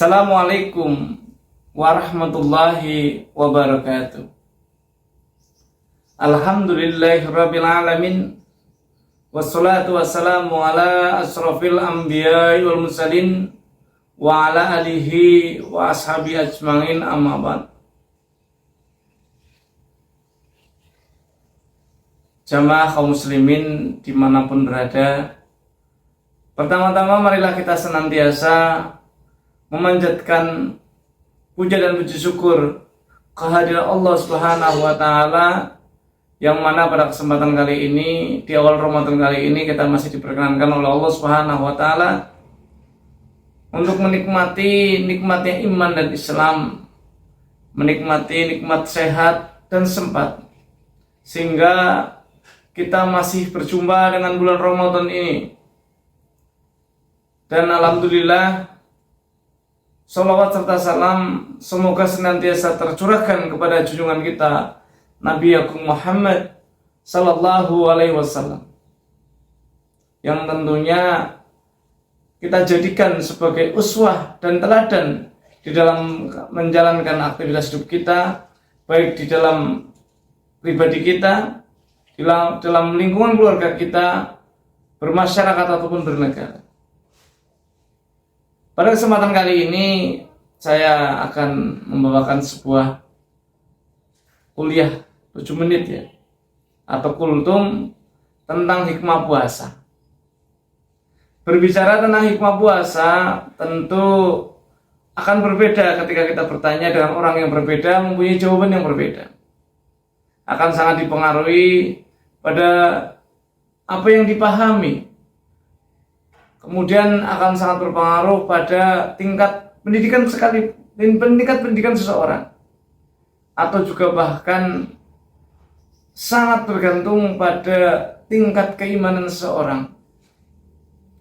Assalamualaikum warahmatullahi wabarakatuh. Alhamdulillahirabbil alamin. Wassalatu wassalamu ala asrofil anbiya'i wal mursalin wa ala alihi wa ashabi ajmain, amma ba'd. Jamaah kaum muslimin dimanapun berada, pertama-tama marilah kita senantiasa memanjatkan puja dan puji syukur kehadiran Allah Subhanahu wa taala, yang mana pada kesempatan kali ini, di awal Ramadan kali ini, kita masih diperkenankan oleh Allah Subhanahu wa taala untuk menikmati nikmatnya iman dan Islam, menikmati nikmat sehat dan sempat, sehingga kita masih berjumpa dengan bulan Ramadan ini. Dan alhamdulillah, salawat serta salam semoga senantiasa tercurahkan kepada junjungan kita Nabi Agung Muhammad sallallahu alaihi wasallam, yang tentunya kita jadikan sebagai uswah dan teladan di dalam menjalankan aktivitas hidup kita, baik di dalam pribadi kita, dalam lingkungan keluarga kita, bermasyarakat ataupun bernegara. Pada kesempatan kali ini saya akan membawakan sebuah kuliah 7 menit ya, atau kultum tentang hikmah puasa. Berbicara tentang hikmah puasa tentu akan berbeda ketika kita bertanya dengan orang yang berbeda, mempunyai jawaban yang berbeda. Akan sangat dipengaruhi pada apa yang dipahami. Kemudian akan sangat berpengaruh pada tingkat pendidikan pendidikan seseorang, atau juga bahkan sangat bergantung pada tingkat keimanan seseorang.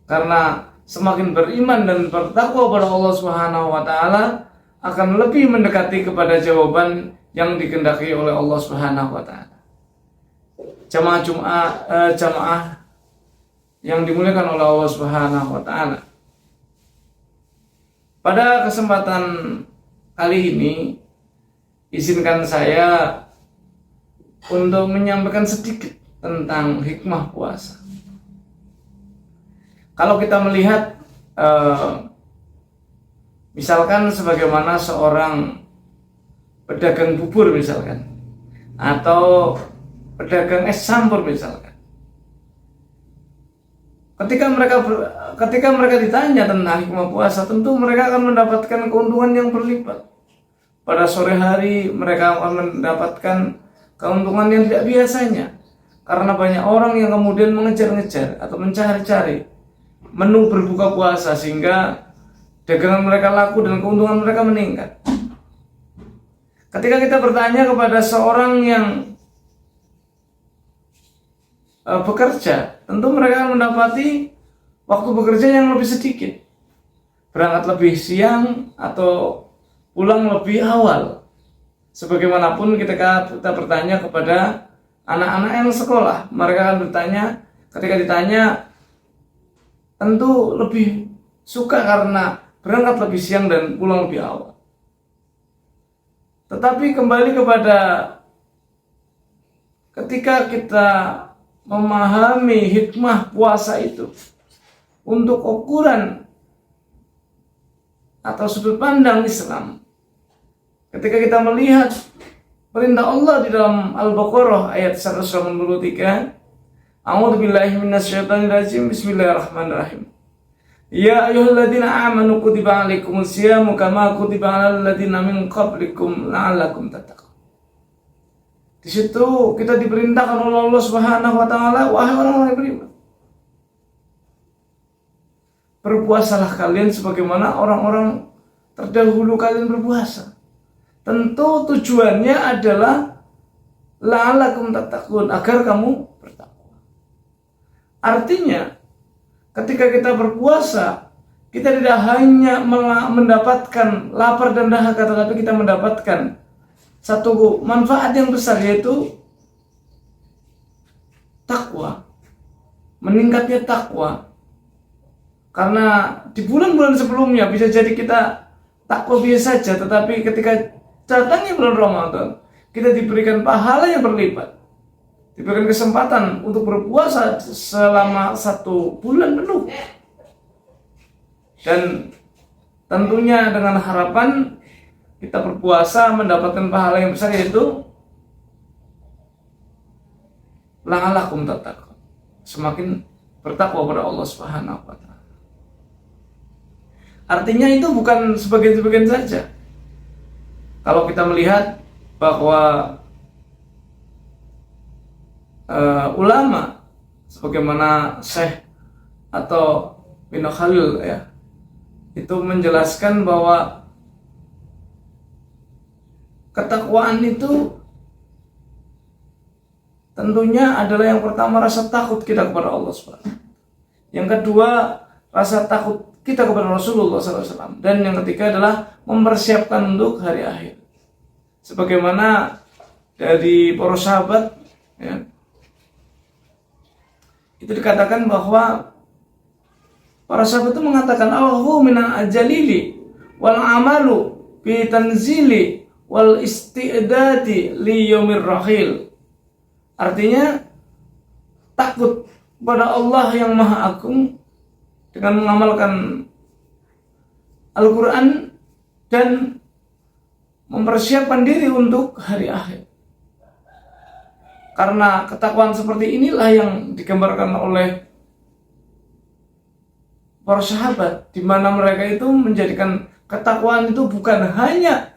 Karena semakin beriman dan bertakwa kepada Allah Subhanahu wa taala, akan lebih mendekati kepada jawaban yang dikehendaki oleh Allah Subhanahu wa taala. Jamaah yang dimuliakan oleh Allah Subhanahu wa taala. Pada kesempatan kali ini, izinkan saya untuk menyampaikan sedikit tentang hikmah puasa. Kalau kita melihat misalkan sebagaimana seorang pedagang bubur misalkan, atau pedagang es campur misalkan, ketika mereka ditanya tentang hikmah puasa, tentu mereka akan mendapatkan keuntungan yang berlipat. Pada sore hari mereka akan mendapatkan keuntungan yang tidak biasanya, karena banyak orang yang kemudian mengejar-ngejar atau mencari-cari menu berbuka puasa, sehingga dagangan mereka laku dan keuntungan mereka meningkat. Ketika kita bertanya kepada seorang yang bekerja, tentu mereka akan mendapati waktu bekerja yang lebih sedikit, berangkat lebih siang atau pulang lebih awal. Sebagaimanapun ketika kita bertanya kepada anak-anak yang sekolah, mereka akan bertanya, ketika ditanya tentu lebih suka karena berangkat lebih siang dan pulang lebih awal. Tetapi kembali kepada ketika kita memahami hikmah puasa itu untuk ukuran atau sudut pandang Islam, ketika kita melihat perintah Allah di dalam Al-Baqarah ayat 183, A'udzubillahi minasyaitonirrajim, bismillahirrahmanirrahim. Ya ayyuhalladzina amanu kutiba alaikumusyamu kama kutiba alal ladzina min qablikum la'allakum tattaqun. Di situ kita diperintahkan oleh Allah Subhanahu wa taala, wahai orang-orang yang beriman, berpuasalah kalian sebagaimana orang-orang terdahulu kalian berpuasa. Tentu tujuannya adalah la'allakum tattaqun, agar kamu bertakwa. Artinya, ketika kita berpuasa, kita tidak hanya mendapatkan lapar dan dahaga, tetapi kita mendapatkan satu manfaat yang besar, yaitu takwa, meningkatnya takwa. Karena di bulan-bulan sebelumnya bisa jadi kita takwa biasa saja, tetapi ketika datangnya bulan Ramadan, kita diberikan pahala yang berlipat, diberikan kesempatan untuk berpuasa selama 1 bulan penuh. Dan tentunya dengan harapan kita berpuasa mendapatkan pahala yang besar, yaitu la'allakum tattaqun, semakin bertakwa kepada Allah Subhanahu wa taala. Artinya itu bukan sebagian-sebagian saja. Kalau kita melihat bahwa ulama sebagaimana Syekh atau bin Khalil ya, itu menjelaskan bahwa ketakwaan itu tentunya adalah yang pertama rasa takut kita kepada Allah Subhanahu. Yang kedua rasa takut kita kepada Rasulullah SAW. Dan yang ketiga adalah mempersiapkan untuk hari akhir. Sebagaimana dari para sahabat ya, itu dikatakan bahwa para sahabat itu mengatakan Allahu minal ajalili wal amalu bi tanzili wal istidadi li yaumir rahil. Artinya takut pada Allah yang Maha Agung dengan mengamalkan Al-Quran dan mempersiapkan diri untuk hari akhir. Karena ketakwaan seperti inilah yang digambarkan oleh para sahabat, di mana mereka itu menjadikan ketakwaan itu bukan hanya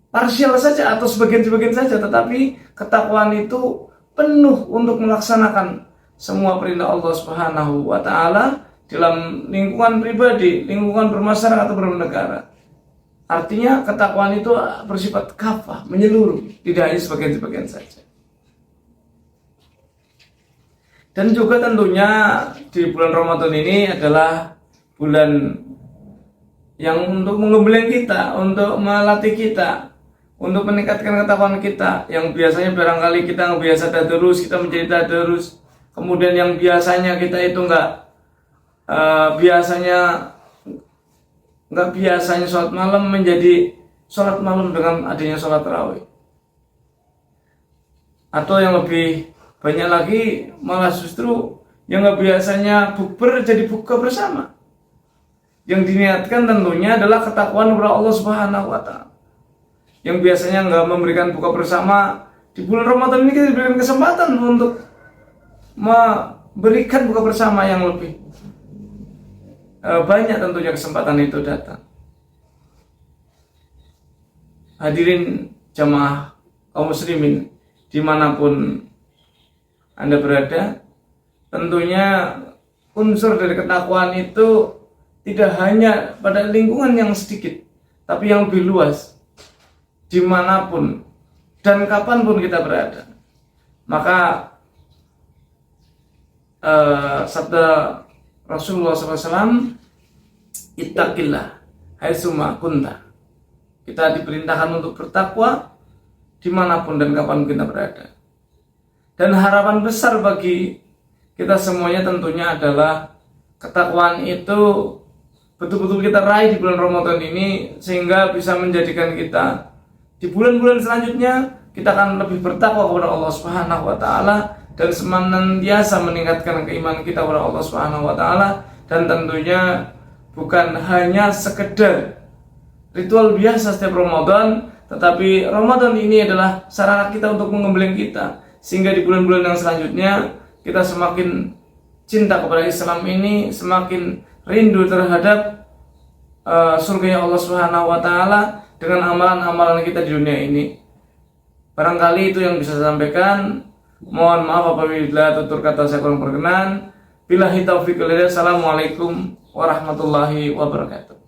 parsial saja atau sebagian-sebagian saja, tetapi ketakwaan itu penuh untuk melaksanakan semua perintah Allah Subhanahu wa taala dalam lingkungan pribadi, lingkungan bermasyarakat atau bernegara. Artinya ketakwaan itu bersifat kafah, menyeluruh, tidak hanya sebagian-sebagian saja. Dan juga tentunya di bulan Ramadan ini adalah bulan yang untuk menggembleng kita, untuk melatih kita, untuk meningkatkan ketakwaan kita. Yang biasanya barangkali kita nggak biasa tadarus, kita menjadi tadarus. Kemudian yang biasanya kita itu nggak biasanya sholat malam menjadi sholat malam dengan adanya sholat tarawih. Atau yang lebih banyak lagi malah justru yang nggak biasanya bukber jadi buka bersama. Yang diniatkan tentunya adalah ketakwaan kepada Allah Subhanahu wa taala. Yang biasanya nggak memberikan buka bersama, di bulan Ramadan ini kita diberikan kesempatan untuk memberikan buka bersama yang lebih banyak. Tentunya kesempatan itu datang. Hadirin jamaah kaum muslimin dimanapun Anda berada, tentunya unsur dari ketakwaan itu tidak hanya pada lingkungan yang sedikit, tapi yang lebih luas, dimanapun dan kapanpun kita berada. Maka sabda Rasulullah SAW, ittaqillah haitsuma kunta. Kita diperintahkan untuk bertakwa dimanapun dan kapan kita berada. Dan harapan besar bagi kita semuanya tentunya adalah ketakwaan itu betul-betul kita raih di bulan Ramadan ini, sehingga bisa menjadikan kita di bulan-bulan selanjutnya kita akan lebih bertakwa kepada Allah Subhanahu wa taala dan senantiasa meningkatkan keimanan kita kepada Allah Subhanahu wa taala. Dan tentunya bukan hanya sekedar ritual biasa setiap Ramadan, tetapi Ramadan ini adalah sarana kita untuk menggembleng kita, sehingga di bulan-bulan yang selanjutnya kita semakin cinta kepada Islam ini, semakin rindu terhadap surga Allah Subhanahu wa taala dengan amalan-amalan kita di dunia ini. Barangkali itu yang bisa saya sampaikan. Mohon maaf apabila tutur kata saya kurang berkenan. Billahi taufiq wal hidayah. Assalamualaikum warahmatullahi wabarakatuh.